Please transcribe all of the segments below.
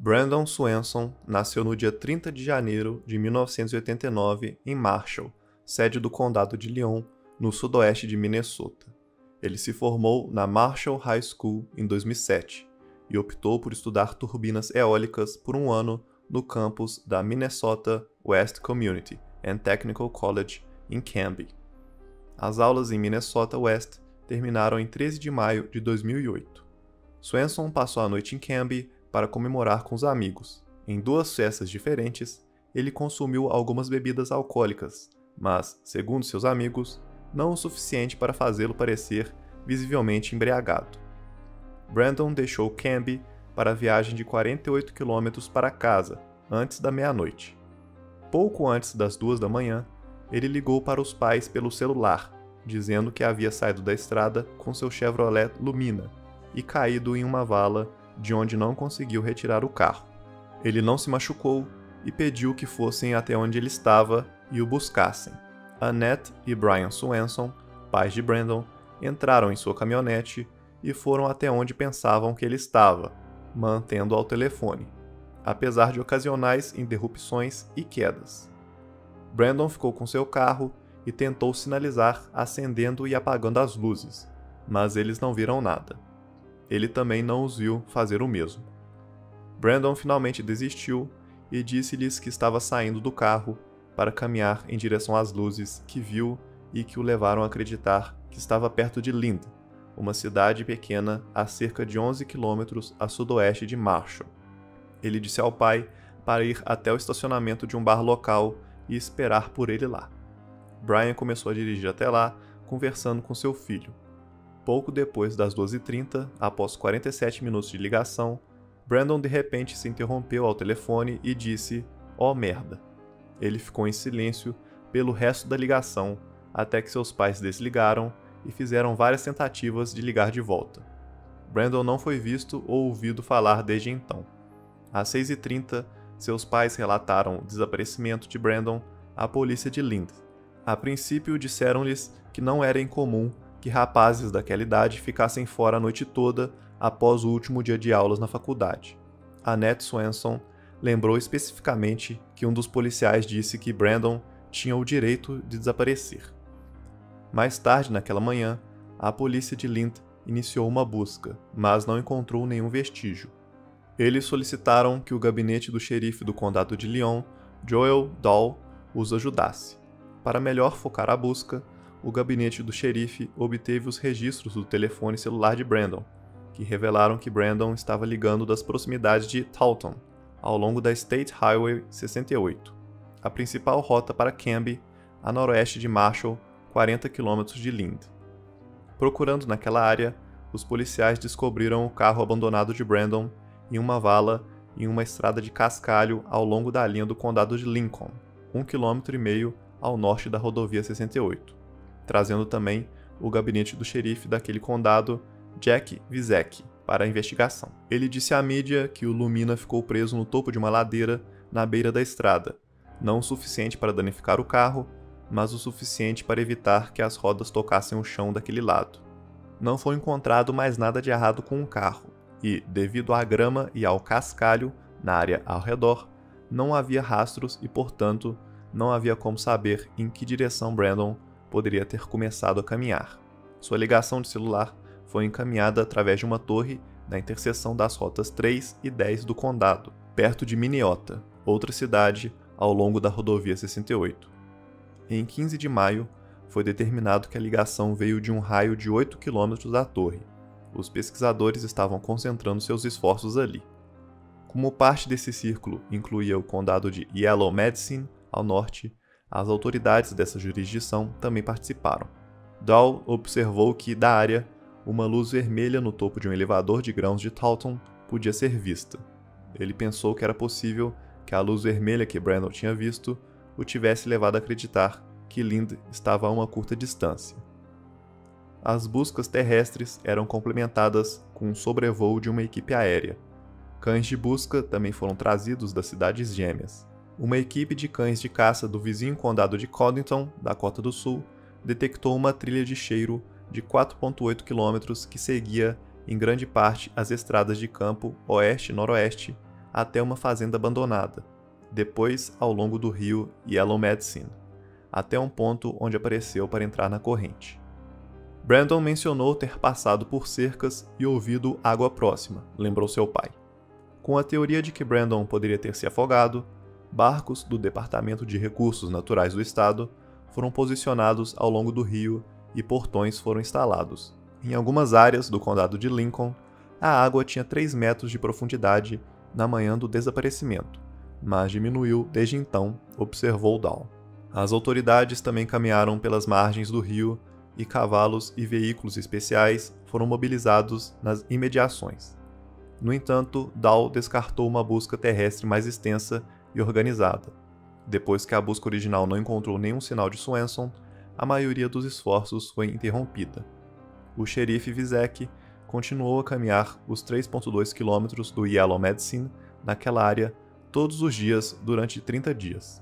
Brandon Swanson nasceu no dia 30 de janeiro de 1989 em Marshall, sede do condado de Lyon, no sudoeste de Minnesota. Ele se formou na Marshall High School em 2007 e optou por estudar turbinas eólicas por um ano no campus da Minnesota West Community and Technical College em Canby. As aulas em Minnesota West terminaram em 13 de maio de 2008. Swanson passou a noite em Canby para comemorar com os amigos. Em duas festas diferentes, ele consumiu algumas bebidas alcoólicas, mas, segundo seus amigos, não o suficiente para fazê-lo parecer visivelmente embriagado. Brandon deixou Canby para a viagem de 48 km para casa, antes da meia-noite. Pouco antes das 2 da manhã, ele ligou para os pais pelo celular, dizendo que havia saído da estrada com seu Chevrolet Lumina e caído em uma vala de onde não conseguiu retirar o carro. Ele não se machucou e pediu que fossem até onde ele estava e o buscassem. Annette e Brian Swanson, pais de Brandon, entraram em sua caminhonete e foram até onde pensavam que ele estava, mantendo ao telefone, apesar de ocasionais interrupções e quedas. Brandon ficou com seu carro e tentou sinalizar acendendo e apagando as luzes, mas eles não viram nada. Ele também não os viu fazer o mesmo. Brandon finalmente desistiu e disse-lhes que estava saindo do carro para caminhar em direção às luzes que viu e que o levaram a acreditar que estava perto de Lind, uma cidade pequena a cerca de 11 quilômetros a sudoeste de Marshall. Ele disse ao pai para ir até o estacionamento de um bar local e esperar por ele lá. Brian começou a dirigir até lá, conversando com seu filho. Pouco depois das 12h30, após 47 minutos de ligação, Brandon de repente se interrompeu ao telefone e disse: "Oh merda". Ele ficou em silêncio pelo resto da ligação, até que seus pais desligaram e fizeram várias tentativas de ligar de volta. Brandon não foi visto ou ouvido falar desde então. Às 6h30, seus pais relataram o desaparecimento de Brandon à polícia de Lind. A princípio disseram-lhes que não era incomum que rapazes daquela idade ficassem fora a noite toda após o último dia de aulas na faculdade. Annette Swanson lembrou especificamente que um dos policiais disse que Brandon tinha o direito de desaparecer. Mais tarde naquela manhã, a polícia de Lind iniciou uma busca, mas não encontrou nenhum vestígio. Eles solicitaram que o gabinete do xerife do condado de Lyon, Joel Dahl, os ajudasse. Para melhor focar a busca, o gabinete do xerife obteve os registros do telefone celular de Brandon, que revelaram que Brandon estava ligando das proximidades de Taunton, ao longo da State Highway 68, a principal rota para Canby, a noroeste de Marshall, 40 km de Lind. Procurando naquela área, os policiais descobriram o carro abandonado de Brandon em uma vala em uma estrada de cascalho ao longo da linha do condado de Lincoln, 1,5 km ao norte da rodovia 68. Trazendo também o gabinete do xerife daquele condado, Jack Vizek, para a investigação. Ele disse à mídia que o Lumina ficou preso no topo de uma ladeira na beira da estrada, não o suficiente para danificar o carro, mas o suficiente para evitar que as rodas tocassem o chão daquele lado. Não foi encontrado mais nada de errado com o carro, e, devido à grama e ao cascalho na área ao redor, não havia rastros e, portanto, não havia como saber em que direção Brandon poderia ter começado a caminhar. Sua ligação de celular foi encaminhada através de uma torre na interseção das rotas 3 e 10 do condado, perto de Minneota, outra cidade ao longo da rodovia 68. Em 15 de maio, foi determinado que a ligação veio de um raio de 8 km da torre. Os pesquisadores estavam concentrando seus esforços ali. Como parte desse círculo incluía o condado de Yellow Medicine, ao norte, as autoridades dessa jurisdição também participaram. Dahl observou que, da área, uma luz vermelha no topo de um elevador de grãos de Taunton podia ser vista. Ele pensou que era possível que a luz vermelha que Brandon tinha visto o tivesse levado a acreditar que Lind estava a uma curta distância. As buscas terrestres eram complementadas com um sobrevoo de uma equipe aérea. Cães de busca também foram trazidos das cidades gêmeas. Uma equipe de cães de caça do vizinho condado de Codington, Dakota do Sul, detectou uma trilha de cheiro de 4,8 km que seguia, em grande parte, as estradas de campo oeste e noroeste, até uma fazenda abandonada, depois ao longo do rio Yellow Medicine, até um ponto onde apareceu para entrar na corrente. Brandon mencionou ter passado por cercas e ouvido água próxima, lembrou seu pai. Com a teoria de que Brandon poderia ter se afogado, barcos do Departamento de Recursos Naturais do Estado foram posicionados ao longo do rio e portões foram instalados. Em algumas áreas do condado de Lincoln, a água tinha 3 metros de profundidade na manhã do desaparecimento, mas diminuiu desde então, observou Dahl. As autoridades também caminharam pelas margens do rio e cavalos e veículos especiais foram mobilizados nas imediações. No entanto, Dahl descartou uma busca terrestre mais extensa e organizada. Depois que a busca original não encontrou nenhum sinal de Swenson, a maioria dos esforços foi interrompida. O xerife Vizek continuou a caminhar os 3,2 quilômetros do Yellow Medicine naquela área todos os dias durante 30 dias.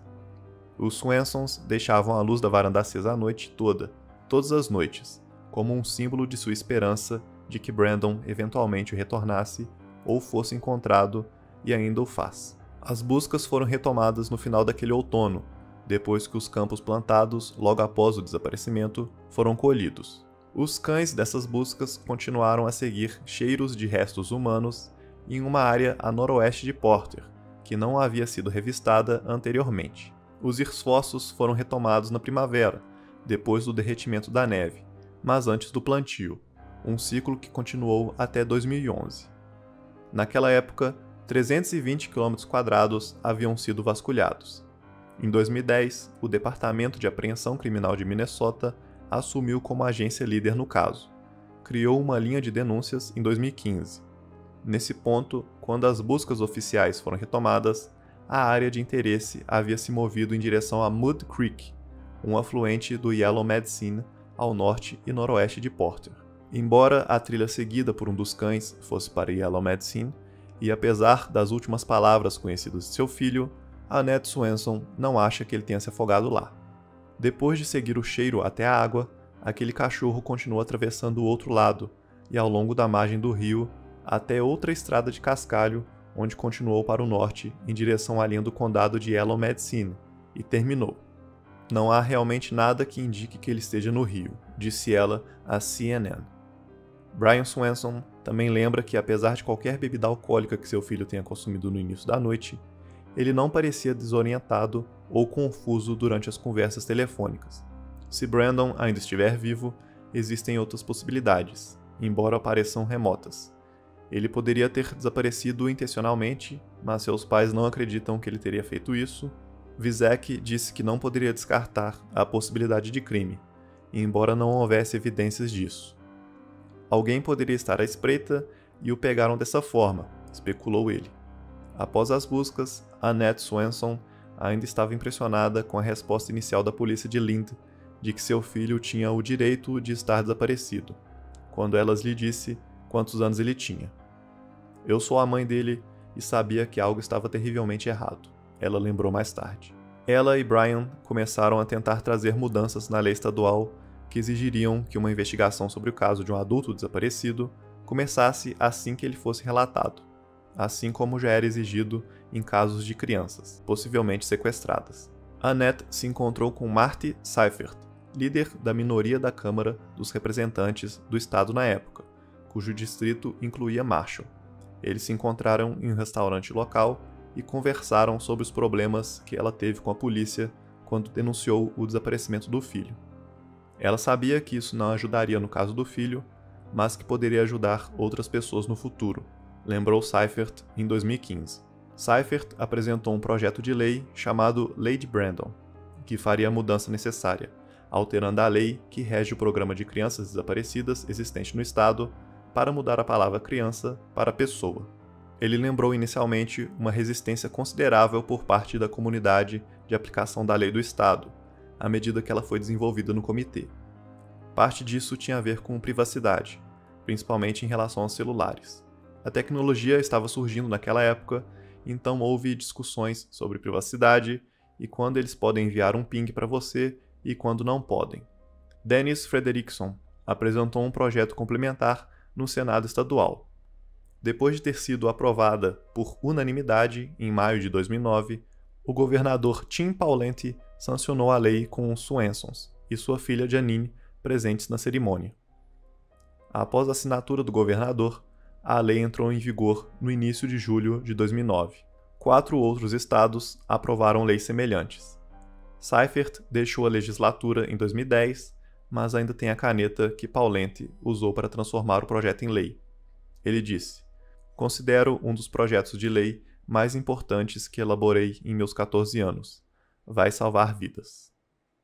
Os Swensons deixavam a luz da varanda acesa a noite toda, todas as noites, como um símbolo de sua esperança de que Brandon eventualmente retornasse ou fosse encontrado, e ainda o faz. As buscas foram retomadas no final daquele outono, depois que os campos plantados, logo após o desaparecimento, foram colhidos. Os cães dessas buscas continuaram a seguir cheiros de restos humanos em uma área a noroeste de Porter, que não havia sido revistada anteriormente. Os esforços foram retomados na primavera, depois do derretimento da neve, mas antes do plantio, um ciclo que continuou até 2011. Naquela época, 320 km² haviam sido vasculhados. Em 2010, o Departamento de Apreensão Criminal de Minnesota assumiu como agência líder no caso. Criou uma linha de denúncias em 2015. Nesse ponto, quando as buscas oficiais foram retomadas, a área de interesse havia se movido em direção a Mud Creek, um afluente do Yellow Medicine ao norte e noroeste de Porter. Embora a trilha seguida por um dos cães fosse para Yellow Medicine, e apesar das últimas palavras conhecidas de seu filho, Annette Swenson não acha que ele tenha se afogado lá. Depois de seguir o cheiro até a água, aquele cachorro continuou atravessando o outro lado e ao longo da margem do rio até outra estrada de cascalho, onde continuou para o norte em direção à linha do condado de Yellow Medicine, e terminou. Não há realmente nada que indique que ele esteja no rio, disse ela à CNN. Brian Swenson também lembra que, apesar de qualquer bebida alcoólica que seu filho tenha consumido no início da noite, ele não parecia desorientado ou confuso durante as conversas telefônicas. Se Brandon ainda estiver vivo, existem outras possibilidades, embora pareçam remotas. Ele poderia ter desaparecido intencionalmente, mas seus pais não acreditam que ele teria feito isso. Vizek disse que não poderia descartar a possibilidade de crime, embora não houvesse evidências disso. Alguém poderia estar à espreita e o pegaram dessa forma, especulou ele. Após as buscas, Annette Swenson ainda estava impressionada com a resposta inicial da polícia de Lind de que seu filho tinha o direito de estar desaparecido, quando ela lhe disse quantos anos ele tinha. Eu sou a mãe dele e sabia que algo estava terrivelmente errado, ela lembrou mais tarde. Ela e Brian começaram a tentar trazer mudanças na lei estadual que exigiriam que uma investigação sobre o caso de um adulto desaparecido começasse assim que ele fosse relatado, assim como já era exigido em casos de crianças, possivelmente sequestradas. Annette se encontrou com Marty Seifert, líder da minoria da Câmara dos Representantes do estado na época, cujo distrito incluía Marshall. Eles se encontraram em um restaurante local e conversaram sobre os problemas que ela teve com a polícia quando denunciou o desaparecimento do filho. Ela sabia que isso não ajudaria no caso do filho, mas que poderia ajudar outras pessoas no futuro, lembrou Seifert em 2015. Seifert apresentou um projeto de lei chamado Lei de Brandon, que faria a mudança necessária, alterando a lei que rege o programa de crianças desaparecidas existente no estado para mudar a palavra criança para pessoa. Ele lembrou inicialmente uma resistência considerável por parte da comunidade de aplicação da lei do estado, à medida que ela foi desenvolvida no comitê. Parte disso tinha a ver com privacidade, principalmente em relação aos celulares. A tecnologia estava surgindo naquela época, então houve discussões sobre privacidade e quando eles podem enviar um ping para você e quando não podem. Dennis Frederickson apresentou um projeto complementar no Senado estadual. Depois de ter sido aprovada por unanimidade em maio de 2009, o governador Tim Pawlenty sancionou a lei com os Swansons e sua filha Janine presentes na cerimônia. Após a assinatura do governador, a lei entrou em vigor no início de julho de 2009. 4 outros estados aprovaram leis semelhantes. Seifert deixou a legislatura em 2010, mas ainda tem a caneta que Pawlenty usou para transformar o projeto em lei. Ele disse: "Considero um dos projetos de lei mais importantes que elaborei em meus 14 anos. Vai salvar vidas."